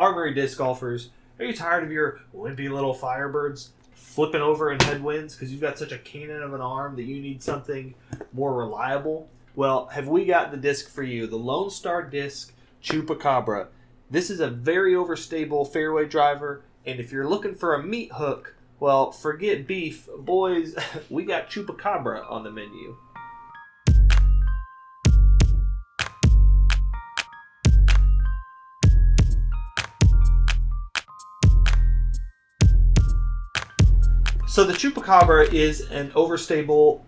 armory disc golfers, are you tired of your wimpy little Firebirds flipping over in headwinds because you've got such a cannon of an arm that you need something more reliable? Well, have we got the disc for you, the Lone Star Disc Chupacabra. This is a very overstable fairway driver, and if you're looking for a meat hook, well, forget beef. Boys, we got Chupacabra on the menu. So the Chupacabra is an overstable,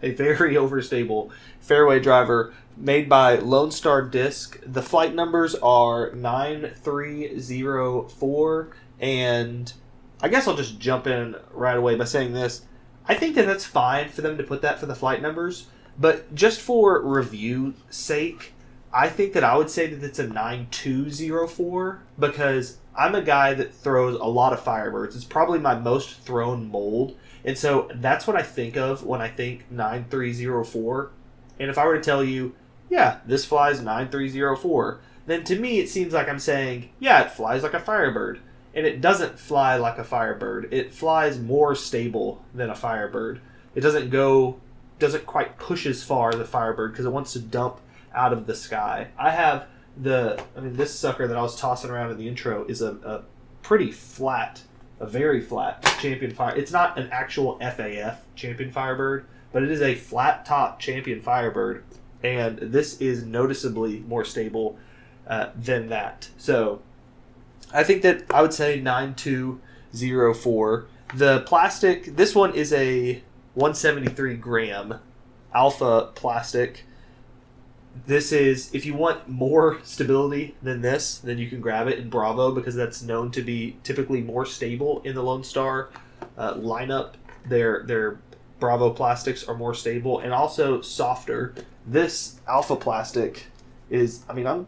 a very overstable fairway driver made by Lone Star Disc. The flight numbers are 9304, and I guess I'll just jump in right away by saying this. I think that that's fine for them to put that for the flight numbers, but just for review sake, I think that I would say that it's a 9204 because I'm a guy that throws a lot of Firebirds. It's probably my most thrown mold, and so that's what I think of when I think 9304. And if I were to tell you, yeah, this flies 9304, then to me it seems like I'm saying, yeah, it flies like a Firebird. And it doesn't fly like a Firebird. It flies more stable than a Firebird. It doesn't quite push as far as a Firebird because it wants to dump out of the sky. This sucker that I was tossing around in the intro is a pretty flat, a very flat Champion Fire. It's not an actual FAF Champion Firebird, but it is a flat top Champion Firebird, and this is noticeably more stable than that. So I think that I would say 9204. The plastic, this one is a 173 gram alpha plastic. This is, if you want more stability than this, then you can grab it in Bravo because that's known to be typically more stable in the Lone Star lineup. Their Bravo plastics are more stable and also softer. This alpha plastic is, I'm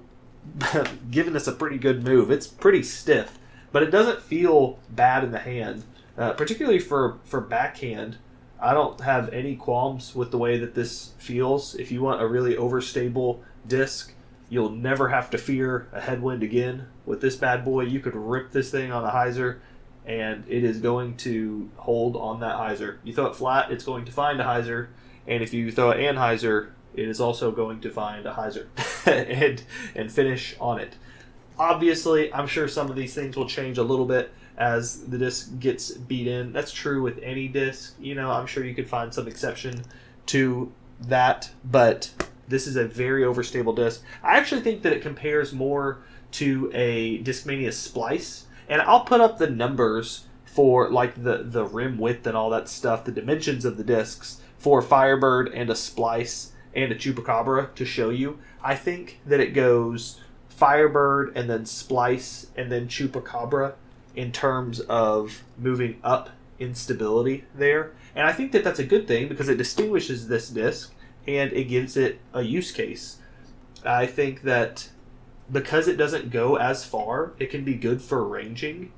giving this a pretty good move. It's pretty stiff, but it doesn't feel bad in the hand, particularly for backhand. I don't have any qualms with the way that this feels. If you want a really overstable disc, you'll never have to fear a headwind again. With this bad boy, you could rip this thing on a hyzer, and it is going to hold on that hyzer. You throw it flat, it's going to find a hyzer, and if you throw it anhyzer, it is also going to find a hyzer and finish on it. Obviously, I'm sure some of these things will change a little bit as the disc gets beat in. That's true with any disc. I'm sure you could find some exception to that, but this is a very overstable disc. I actually think that it compares more to a Discmania Splice, and I'll put up the numbers for like the rim width and all that stuff, the dimensions of the discs for Firebird and a Splice and a Chupacabra to show you. I think that it goes Firebird and then Splice and then Chupacabra in terms of moving up in stability there. And I think that that's a good thing because it distinguishes this disc and it gives it a use case. I think that because it doesn't go as far, it can be good for ranging.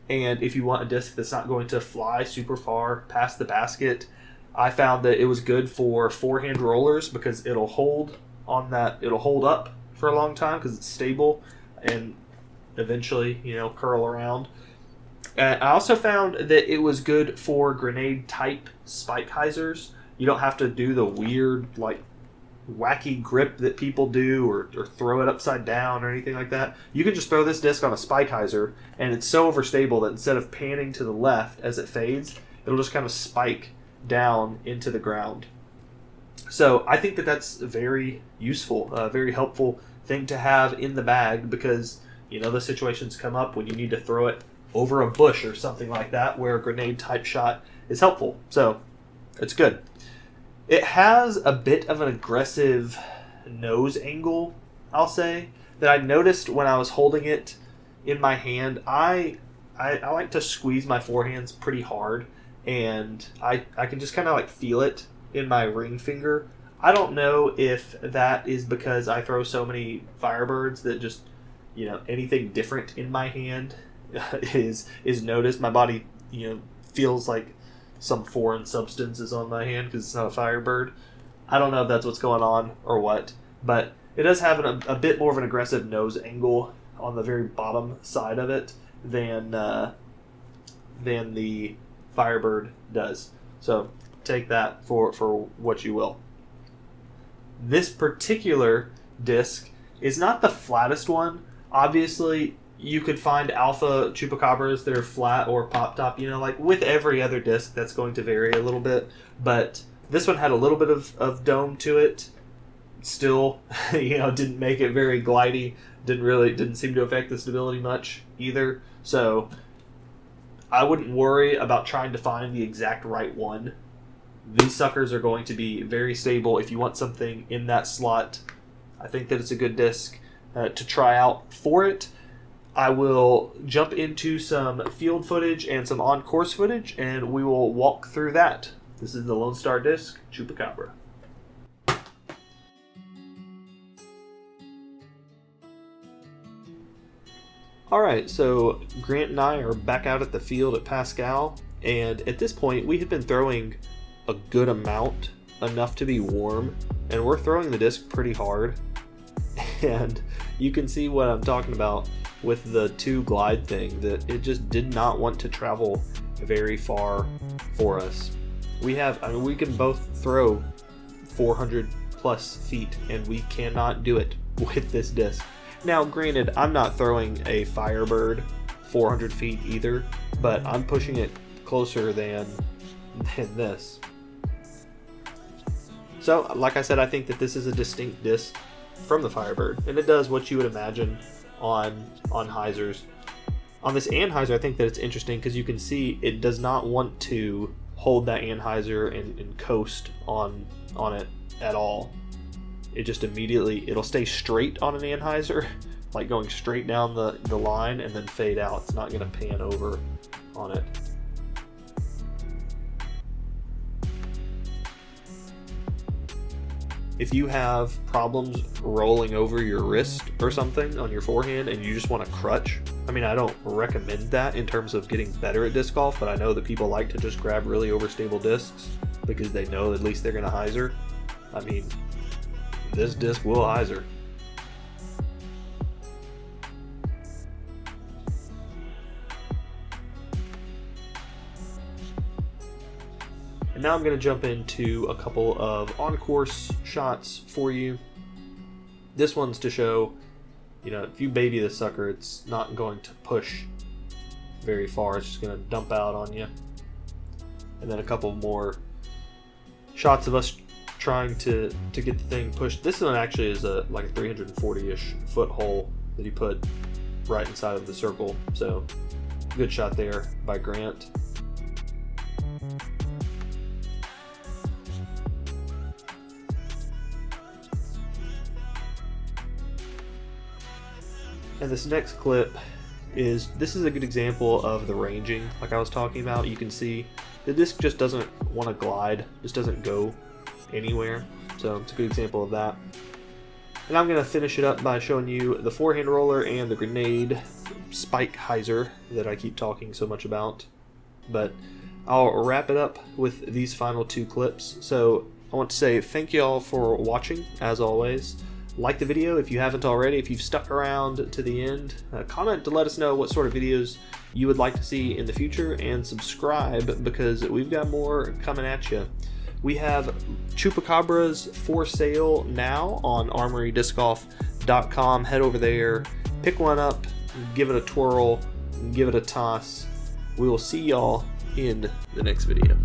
And if you want a disc that's not going to fly super far past the basket, I found that it was good for forehand rollers because it'll hold up for a long time because it's stable and eventually, curl around. I also found that it was good for grenade type spike hyzers. You don't have to do the weird, wacky grip that people do or throw it upside down or anything like that. You can just throw this disc on a spike hyzer, and it's so overstable that instead of panning to the left as it fades, it'll just kind of spike down into the ground. So I think that that's very useful, a very helpful thing to have in the bag because, the situations come up when you need to throw it over a bush or something like that where a grenade type shot is helpful. So it's good. It has a bit of an aggressive nose angle, I'll say, that I noticed when I was holding it in my hand. I like to squeeze my forehands pretty hard, and I can just kind of feel it in my ring finger. I don't know if that is because I throw so many Firebirds that just, anything different in my hand is noticed. My body, feels like some foreign substance is on my hand because it's not a Firebird. I don't know if that's what's going on or what, but it does have a bit more of an aggressive nose angle on the very bottom side of it than the Firebird does. So take that for what you will. This particular disc is not the flattest one. Obviously, you could find alpha chupacabras that are flat or pop top, like with every other disc, that's going to vary a little bit. But this one had a little bit of dome to it. Still, didn't make it very glidey. Didn't seem to affect the stability much either. So I wouldn't worry about trying to find the exact right one. These suckers are going to be very stable. If you want something in that slot, I think that it's a good disc to try out for it. I will jump into some field footage and some on-course footage, and we will walk through that. This is the Lone Star Disc Chupacabra. Alright, so Grant and I are back out at the field at Pascal, and at this point we had been throwing a good amount, enough to be warm, and we're throwing the disc pretty hard. And you can see what I'm talking about with the 2 glide thing, that it just did not want to travel very far for us. We can both throw 400 plus feet, and we cannot do it with this disc. Now, granted, I'm not throwing a Firebird 400 feet either, but I'm pushing it closer than this. So, like I said, I think that this is a distinct disc from the Firebird, and it does what you would imagine on hyzers. On this anhyzer, I think that it's interesting because you can see it does not want to hold that anhyzer and coast on it at all. It just immediately, it'll stay straight on an anhyzer, like going straight down the line and then fade out. It's not going to pan over on it. If you have problems rolling over your wrist or something on your forehand and you just want a crutch, I don't recommend that in terms of getting better at disc golf, but I know that people like to just grab really overstable discs because they know at least they're going to hyzer. This disc will hyzer. And now I'm going to jump into a couple of on-course shots for you. This one's to show, if you baby this sucker, it's not going to push very far. It's just going to dump out on you. And then a couple more shots of us trying to get the thing pushed. This one actually is like a 340-ish foot hole that he put right inside of the circle. So good shot there by Grant. And this next clip is a good example of the ranging like I was talking about. You can see the disc just doesn't want to glide, just doesn't go anywhere. So it's a good example of that. And I'm going to finish it up by showing you the forehand roller and the grenade spike hyzer that I keep talking so much about. But I'll wrap it up with these final 2 clips. So I want to say thank you all for watching, as always. Like the video if you haven't already. If you've stuck around to the end, comment to let us know what sort of videos you would like to see in the future, and subscribe because we've got more coming at you. We have Chupacabras for sale now on armorydiscgolf.com. Head over there, pick one up, give it a twirl, give it a toss. We will see y'all in the next video.